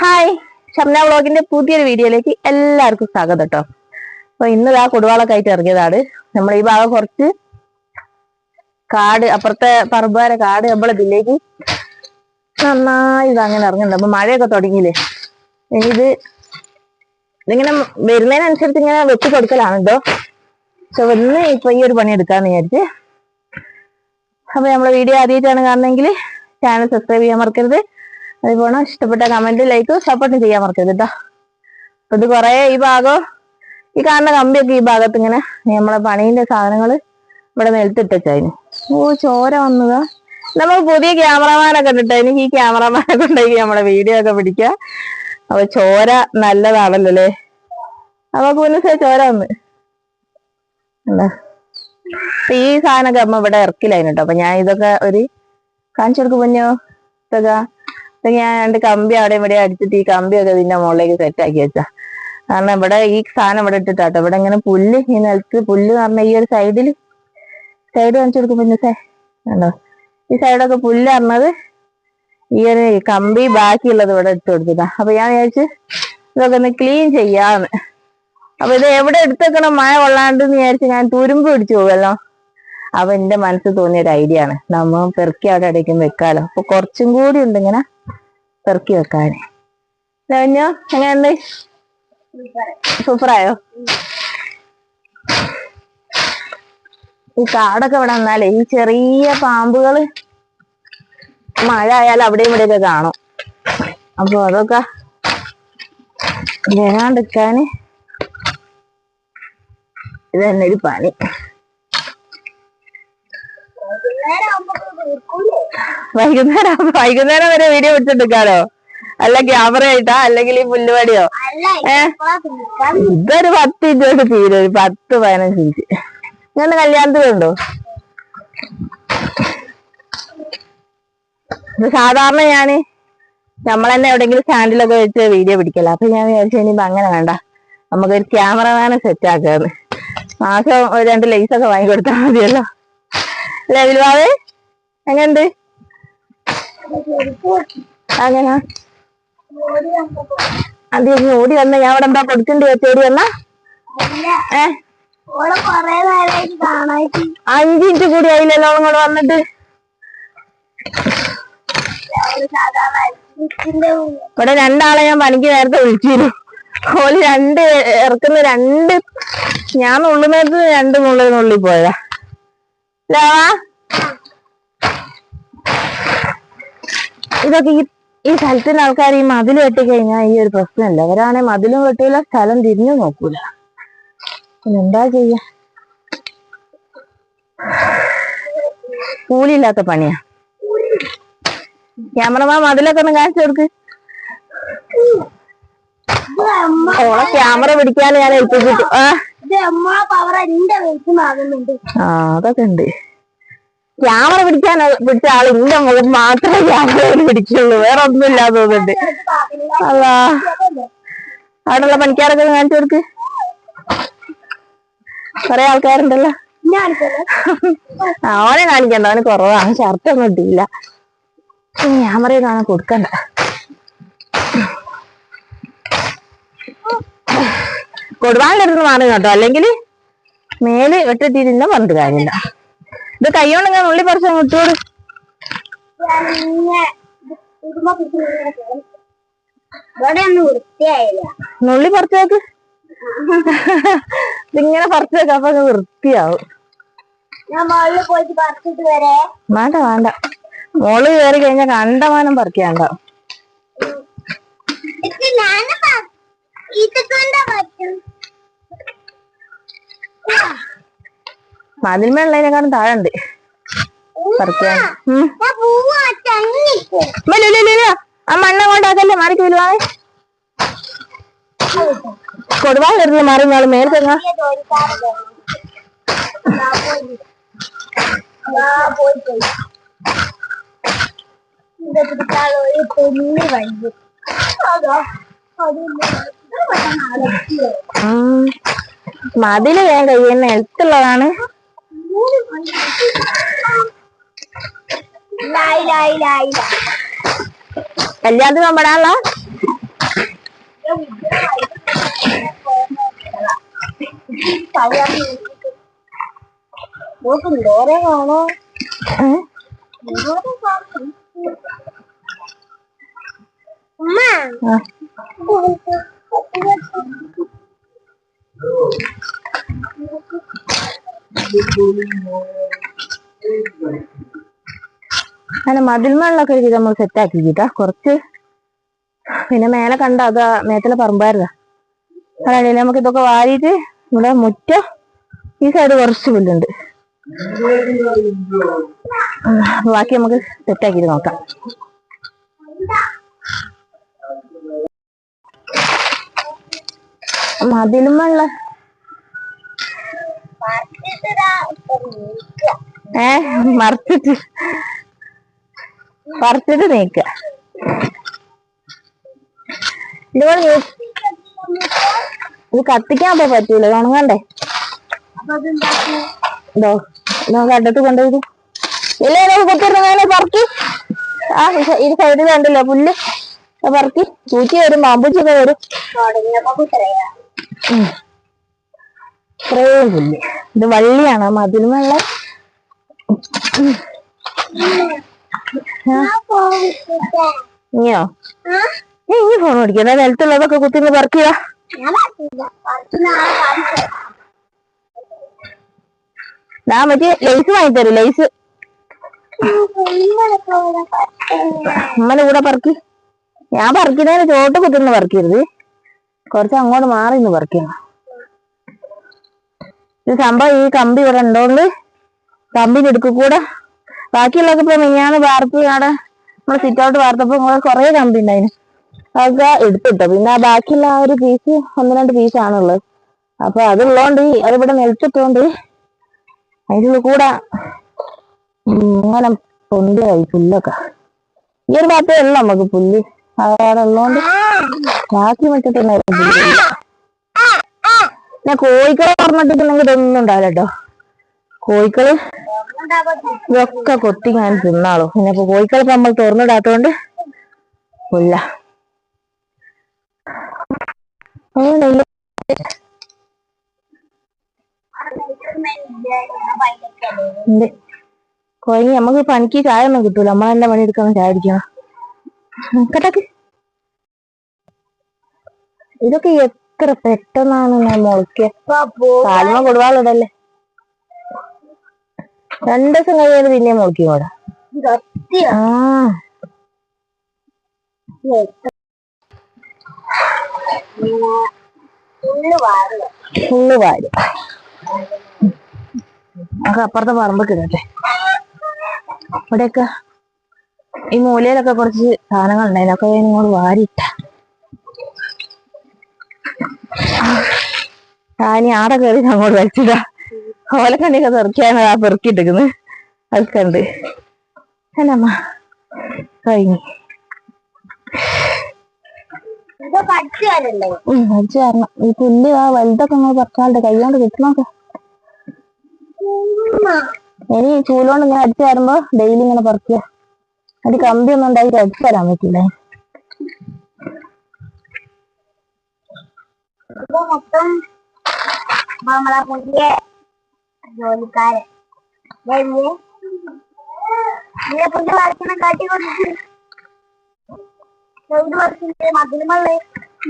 Hi, Shamna വ്ളോഗിന്റെ പുതിയൊരു വീഡിയോയിലേക്ക് എല്ലാവർക്കും സ്വാഗതം കേട്ടോ. അപ്പൊ ഇന്ന് കൊടുവാളൊക്കെ ആയിട്ട് ഇറങ്ങിയതാണ്. നമ്മൾ ഈ ഭാഗം കുറച്ച് കാട്, അപ്പുറത്തെ പറമ്പുകാരെ കാട് നമ്മളെ ഇതിലേക്ക് നന്നായി അങ്ങനെ ഇറങ്ങുന്നുണ്ട്. അപ്പൊ മഴയൊക്കെ തുടങ്ങിയില്ലേ, ഇതിങ്ങനെ വരുന്നതിനനുസരിച്ച് ഇങ്ങനെ വെട്ടി കൊടുക്കലാണ് കേട്ടോ. പക്ഷെ ഇന്ന് ഇപ്പൊ ഈ ഒരു പണി എടുക്കാന്ന് വിചാരിച്ച്. അപ്പൊ നമ്മളെ വീഡിയോ ആദ്യമായിട്ടാണ് കാണുന്നതെങ്കിൽ ചാനൽ സബ്സ്ക്രൈബ് ചെയ്യാൻ മറക്കരുത്. അതുപോലെ ഇഷ്ടപ്പെട്ട കമന്റ്, ലൈക്ക്, സപ്പോർട്ട് ചെയ്യാൻ മറക്കരുത് കേട്ടോ. അപ്പൊ ഇത് കൊറേ ഈ ഭാഗം, ഈ കാണുന്ന കമ്പിയൊക്കെ ഈ ഭാഗത്ത് ഇങ്ങനെ നമ്മളെ പണീന്റെ സാധനങ്ങള് ഇവിടെ നിലത്തിട്ടു. ഓ, ചോര വന്നതാ. നമ്മൾ പുതിയ ക്യാമറമാനൊക്കെ ഇട്ടിട്ട് എനിക്ക് ഈ ക്യാമറമാനൊക്കെ ഉണ്ടെങ്കിൽ നമ്മളെ വീഡിയോ ഒക്കെ പിടിക്കുക. അപ്പൊ ചോര നല്ലതാണല്ലോ അല്ലേ. അപ്പൊ കുഞ്ഞുസേ ചോര വന്ന് എന്താ ഈ സാധനമൊക്കെ അമ്മ ഇവിടെ ഇറക്കില്ലായിരുന്നു കേട്ടോ. അപ്പൊ ഞാൻ ഇതൊക്കെ ഒരു കാണിച്ചു കൊടുക്കും. പൊന്നോ, ഇതൊക്കെ ഞാൻ 2 കമ്പി അവിടെ ഇവിടെ അടിച്ചിട്ട് ഈ കമ്പിയൊക്കെ ഇതിന്റെ മുകളിലേക്ക് സെറ്റ് ആക്കി വെച്ചാ. കാരണം ഇവിടെ ഈ സാധനം ഇവിടെ ഇട്ടിട്ടാട്ടോ. ഇവിടെ ഇങ്ങനെ പുല്ല്, ഈ നിലത്ത് പുല്ല് എന്ന് പറഞ്ഞ ഈ ഒരു സൈഡ് കാണിച്ചു കൊടുക്കും പൊന്നൂസേ. കണ്ടോ, ഈ സൈഡൊക്കെ പുല്ല് പറഞ്ഞത് ഈ ഒരു കമ്പി ബാക്കിയുള്ളത് ഇവിടെ ഇട്ട് കൊടുത്തിട്ടാ. അപ്പൊ ഞാൻ വിചാരിച്ച് ഇതൊക്കെ ഒന്ന് ക്ലീൻ ചെയ്യാന്ന്. അപ്പൊ ഇത് എവിടെ എടുത്തേക്കണം മഴ കൊള്ളാണ്ടെന്ന് വിചാരിച്ച് ഞാൻ തുരുമ്പ് പിടിച്ചു പോകുമല്ലോ. അപ്പൊ എന്റെ മനസ്സിൽ തോന്നിയൊരു ഐഡിയ ആണ്, നമ്മ പെറുക്കി അവിടെ ഇടയ്ക്കും വെക്കാലോ. അപ്പൊ കുറച്ചും കൂടി ഉണ്ട് ഇങ്ങനെ പെറുക്കി വെക്കാന്. കഴിഞ്ഞോ, എങ്ങനെയുണ്ട്? സൂപ്പറായോ? ഈ കാടൊക്കെ ഇവിടെ വന്നാലേ ഈ ചെറിയ പാമ്പുകള് മഴ ആയാലും അവിടെയും ഇവിടെയൊക്കെ കാണും. അപ്പൊ അതൊക്കെ വരാണ്ടിരിക്കാന് ഇത് തന്നെ ഒരു പണി. വൈകുന്നേരം വരെ വീഡിയോ പിടിച്ചിട്ടിരിക്കാലോ. അല്ല ക്യാമറ ആയിട്ടാ, അല്ലെങ്കിൽ ഈ പുല്ലുപടിയോ? ഇതൊരു 10 ഇഞ്ചോട്ട് തീരും, ഒരു 10-15 ഇഞ്ച്. ഇങ്ങനെ കല്യാണത്തിനുണ്ടോ? സാധാരണ നമ്മളെന്നെ എവിടെയെങ്കിലും സ്റ്റാൻഡിലൊക്കെ വെച്ച് വീഡിയോ പിടിക്കല. അപ്പൊ ഞാൻ വിചാരിച്ചു ഇനിയിപ്പോ അങ്ങനെ വേണ്ട, നമുക്കൊരു ക്യാമറമാനെ സെറ്റ് ആക്കാന്ന്. മാസം 2 ലൈസൊക്കെ വാങ്ങിക്കൊടുത്താൽ മതിയല്ലോ. ലെവിൽവാവേ, എങ്ങനെയുണ്ട്? അങ്ങനെ അത് ഓടി വന്ന ഞാൻ അവിടെ എന്താ കൊടുക്കണ്ടി വെച്ചോടി വന്ന 5 മിനിറ്റ് കൂടി ആയില്ലല്ലോ ഇങ്ങോട്ട് വന്നിട്ട്. ഇവിടെ 2 ആളെ ഞാൻ പണിക്ക് നേരത്തെ വിളിച്ചിരുന്നു. ഓല് 2 ഇറക്കുന്ന 2 ഞാൻ നുള്ളുന്നേരത്ത് 2 നുള്ളി പോയതാ. ഇതൊക്കെ ഈ സ്ഥലത്തിന്റെ ആൾക്കാർ ഈ മതിൽ വെട്ടിക്കഴിഞ്ഞാൽ ഈ ഒരു പ്രശ്നമല്ല. അവരാണെ മതിലും വെട്ടൂല, സ്ഥലം തിരിഞ്ഞു നോക്കൂല. എന്താ ചെയ്യാ, കൂലിയില്ലാത്ത പണിയാ. ക്യാമറമാൻ മതിലൊക്കെ ഒന്ന് കാണിച്ചു കൊടുക്ക്. ഓളെ ക്യാമറ പിടിക്കാൻ ഞാൻ ഏൽപ്പിച്ചിട്ടു. അതൊക്കെ ഉണ്ട്. ക്യാമറ പിടിച്ച ആൾ ഇന്റെ മുഖം മാത്രമേ ക്യാമറയിൽ പിടിക്കുള്ളൂ, വേറെ ഒന്നും ഇല്ലാതെ തോന്നുന്നുണ്ട്. അല്ല, അവിടെയുള്ള പണിക്കാരൊക്കെ കാണിച്ചു കൊടുക്ക്. കൊറേ ആൾക്കാരുണ്ടല്ലോ. അവനെ കാണിക്കണ്ട, അവന് കുറവാണ്, ഷർട്ടൊന്നും ഇട്ടില്ല. ക്യാമറയിൽ കാണാൻ കൊടുക്കണ്ട. കൊടുവാളിന്റെ അടുത്ത് മാറി കേട്ടോ, അല്ലെങ്കിൽ മേല് വെട്ടിട്ടിരുന്ന പറഞ്ഞിട്ട് കാര്യമില്ല. ഇത് കൈകൊണ്ട് ഞാൻ നുള്ളി പറിച്ച വിട്ടോട്. നുള്ളി പറിച്ചേക്ക്, ഇതിങ്ങനെ പറിച്ചേക്ക്, അപ്പൊ വൃത്തിയാവും. വേണ്ട വേണ്ട, മോള് കയറി കഴിഞ്ഞാൽ കണ്ടമാനം പറിക്കാണ്ടാവും. മതിൽമേളതിനെക്കാളും താഴെ ഉണ്ട് പറിക്കാൻ. ആ മണ്ണ കൊണ്ടാക്കല്ലേ, മാറി വരുവാ. കൊടുവാൻ കരുതി മാറി നാളെ മേൽക്കങ്ങ. മതില് വേണ്ട, കഴിയുന്ന എളുത്തുള്ളതാണ്. കല്യാണത്തിന് പെടാനുള്ള കാണോ അങ്ങനെ മതിൽമേളിലൊക്കെ ഒരു നമ്മൾ സെറ്റ് ആക്കിട്ടാ കുറച്ച്. പിന്നെ മേലെ കണ്ട അതാ മേത്തിലെ പറമ്പായിരുന്നാ. അതായത് നമുക്ക് ഇതൊക്കെ വാരിയിട്ട് ഇവിടെ മുറ്റം ഈ സൈഡ് കുറച്ച് പുല്ലുണ്ട്. ബാക്കി നമുക്ക് സെറ്റ് ആക്കിയിട്ട് നോക്കാം. മതിലുമുള്ള പറിച്ചിട്ട് നീക്ക. ഇത് കത്തിക്കാൻ പറ്റൂല, ഉണങ്ങണ്ടേ. ഇതോ നമുക്ക് അടുത്ത് കൊണ്ടുപോയി ഇല്ലേ കുത്തിരുന്ന പറക്കി. ഇത് സൈഡിൽ കണ്ടില്ല പുല്ല് പറക്കി. പൂച്ചി വരും, പാമ്പൂച്ചൊക്കെ വരും. ഇത്രയും പുല്ല്. ഇത് വള്ളിയാണ് മതിലുമുള്ള. ഇനിയോ ഇനി ഫോൺ മേടിക്കാം. നിലത്തുള്ളതൊക്കെ കുത്തിന്ന് പറക്കുക. ഞാൻ മറ്റേ ലൈസ് വാങ്ങിത്തരും. ലൈസ് അമ്മന്റെ കൂടെ പറക്കി. ഞാൻ പറിക്കുന്നതിന് ചോട്ട് കുത്തുന്ന് പറിക്കരുത്, കുറച്ച് അങ്ങോട്ട് മാറി നിന്ന് പറിക്കണം. ഇത് സംഭവം ഈ കമ്പി ഇവിടെ ഉണ്ടോണ്ട് കമ്പിന്റെ അടുക്ക് കൂടെ ബാക്കിയുള്ളതൊക്കെ ഇപ്പൊ മിഞ്ഞാന്ന് വാർപ്പ് അവിടെ നമ്മള് സിറ്റ് ഔട്ട് വാർത്തപ്പോ കുറെ കമ്പി ഉണ്ടായിരുന്നു. അതൊക്കെ എടുത്തിട്ടോ. പിന്നെ ആ ബാക്കിയുള്ള ആ ഒരു പീസ് 1-2 പീസാണുള്ളത്. അപ്പൊ അതുള്ളോണ്ട് അതിവിടെ നിലത്തിട്ടോണ്ട് അതിൻ്റെ കൂടെ അങ്ങനെ പൊന്തിയായി പുല്ലൊക്കെ. ഈ ഒരു ഭാഗത്തേ ഉള്ളു നമുക്ക് പുല്ല്. അവിടെ ഉള്ളോണ്ട് ബാക്കി മറ്റിട്ടുണ്ടായിരുന്നു പുല്ലില്ല. ഞാൻ കോഴിക്കളെ പറഞ്ഞിട്ടുണ്ടെങ്കിൽ ഇതൊന്നും ഉണ്ടാവില്ല കേട്ടോ. കോഴിക്കള് ഇതൊക്കെ കൊത്തി ഞാൻ തിന്നാളൂ. പിന്നെ ഇപ്പൊ കോഴിക്കളെ നമ്മൾ തുറന്നിടാത്തോണ്ട് പുല്ല. കോഴി നമുക്ക് പണിക്ക് ചായ ഒന്നും കിട്ടൂല. നമ്മളെന്നെ പണിയെടുക്കണം, ചായ അടിക്കണം. കേട്ടാക്ക് ഇതൊക്കെ എത്ര പെട്ടെന്നാണ് ഞാൻ മുളയ്ക്ക. കാൽമ കൊടുവാളിടല്ലേ. 2 ദിവസം കഴിയാതെ പിന്നെ മുളയ്ക്കും കൂടെ. ഫുള്ള് വാര് നമുക്ക് അപ്പുറത്തെ പറമ്പ് കിടട്ടെ. ഇവിടെയൊക്കെ ഈ മൂലയിലൊക്കെ കുറച്ച് സാധനങ്ങൾ ഉണ്ടായിരുന്നു. ഒക്കെ ഇങ്ങോട്ട് വാരിയിട്ട. ഞാനീ ആടെ കയറി അങ്ങോട്ട് വലിച്ചിടാ. ഓലക്കണ്ണിയൊക്കെ തെറിക്കാണ് ആ പെറുക്കിയിട്ടിരിക്കുന്നത്. അതൊക്കെ ഉണ്ട്. എന്നമ്മ കഴിഞ്ഞു പഠിച്ചു തരണം. ഈ പുല്ല് ആ വലുതൊക്കെ നമ്മൾ പറിച്ചാളുടെ കൈകൊണ്ട് കിട്ടണൊക്കെ. ഇനി ചൂലോണ്ട് ഇങ്ങനെ അടിച്ചു തരുമ്പോ ഡെയിലി ഇങ്ങനെ പറിക്കുക. അത് കമ്പി ഒന്നും ഉണ്ടായിട്ട് അടിച്ചു തരാൻ പറ്റില്ല. മൊത്തം നമ്മളെ പുതിയ ജോലിക്കാരൻ പുല്ല് പറിക്കണം കാട്ടി കൊടുത്ത്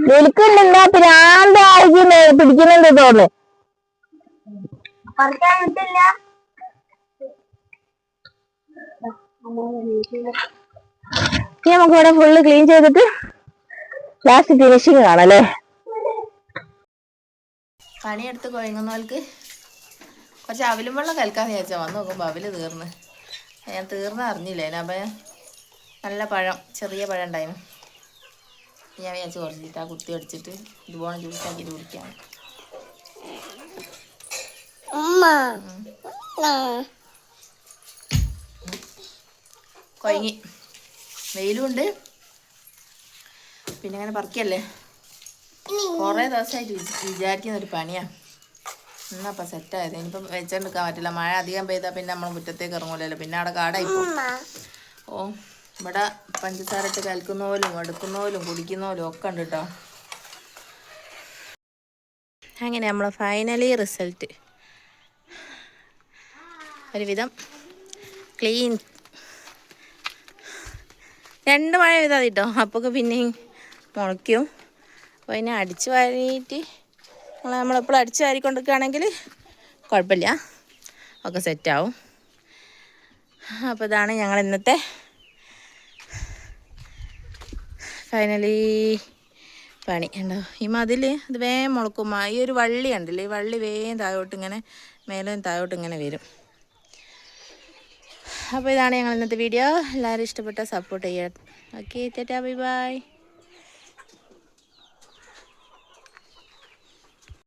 വിളിക്കുന്നുണ്ടാ പ്രാന്തായിരിക്കും പിടിക്കുന്നുണ്ട് തോന്നുന്നു. പറിക്കാൻ കിട്ടില്ല. നമുക്ക് ഇവിടെ ഫുള്ള് ക്ലീൻ ചെയ്തിട്ട് ലാസ്റ്റ് ഫിനിഷിങ് കാണല്ലേ. പണിയെടുത്ത് കുഴങ്ങുന്നവർക്ക് കുറച്ച് അവലും വെള്ളം കലക്കാന്ന് വിചാരിച്ചാൽ വന്ന് നോക്കുമ്പോൾ അവല് തീർന്ന്. ഞാൻ തീർന്ന അറിഞ്ഞില്ലേ. അപ്പം നല്ല പഴം, ചെറിയ പഴം ഉണ്ടായിരുന്നു. ഞാൻ വിചാരിച്ച് കുറച്ചിട്ട് ആ കുത്തി അടിച്ചിട്ട് ഇതുപോലെ ജ്യൂസാക്കിയിട്ട് കുടിക്കാം. കുഴങ്ങി. വെയിലുണ്ട്. പിന്നെ അങ്ങനെ പറിക്കല്ലേ. കുറേ ദിവസമായിട്ട് വിചാരിക്കുന്നൊരു പണിയാണ്. എന്നപ്പം സെറ്റായത്. ഇനിയിപ്പം വെച്ചെടുക്കാൻ പറ്റില്ല. മഴ അധികം പെയ്താൽ പിന്നെ നമ്മൾ മുറ്റത്തേക്ക് ഇറങ്ങൂലല്ലോ. പിന്നെ അവിടെ കാടായിപ്പോൾ. ഇവിടെ പഞ്ചസാര ഇട്ട് കലക്കുന്ന പോലും എടുക്കുന്ന പോലും കുടിക്കുന്ന പോലും ഒക്കെ ഉണ്ട് കേട്ടോ. അങ്ങനെ നമ്മൾ ഫൈനലി റിസൾട്ട് ഒരുവിധം ക്ലീൻ 2 മഴ പെയ്താൽ കേട്ടോ അപ്പോൾ പിന്നെയും മുളയ്ക്കും. അപ്പോൾ അതിനെ അടിച്ച് വാരിയിട്ട് നമ്മളെപ്പോഴും അടിച്ച് വാരിക്കൊണ്ടിരിക്കുകയാണെങ്കിൽ കുഴപ്പമില്ല, ഒക്കെ സെറ്റാവും. അപ്പോൾ ഇതാണ് ഞങ്ങൾ ഇന്നത്തെ ഫൈനലി പണി. ഉണ്ടോ ഈ മതിൽ അത് വേഗം മുളക്കും. ഈ ഒരു വള്ളി ഉണ്ടല്ലോ, ഈ വള്ളി വേഗം താഴോട്ട് ഇങ്ങനെ മേലും താഴോട്ട് ഇങ്ങനെ വരും. അപ്പോൾ ഇതാണ് ഞങ്ങൾ ഇന്നത്തെ വീഡിയോ. എല്ലാവരും ഇഷ്ടപ്പെട്ട സപ്പോർട്ട് ചെയ്യാം. Okay, Tata, bye bye.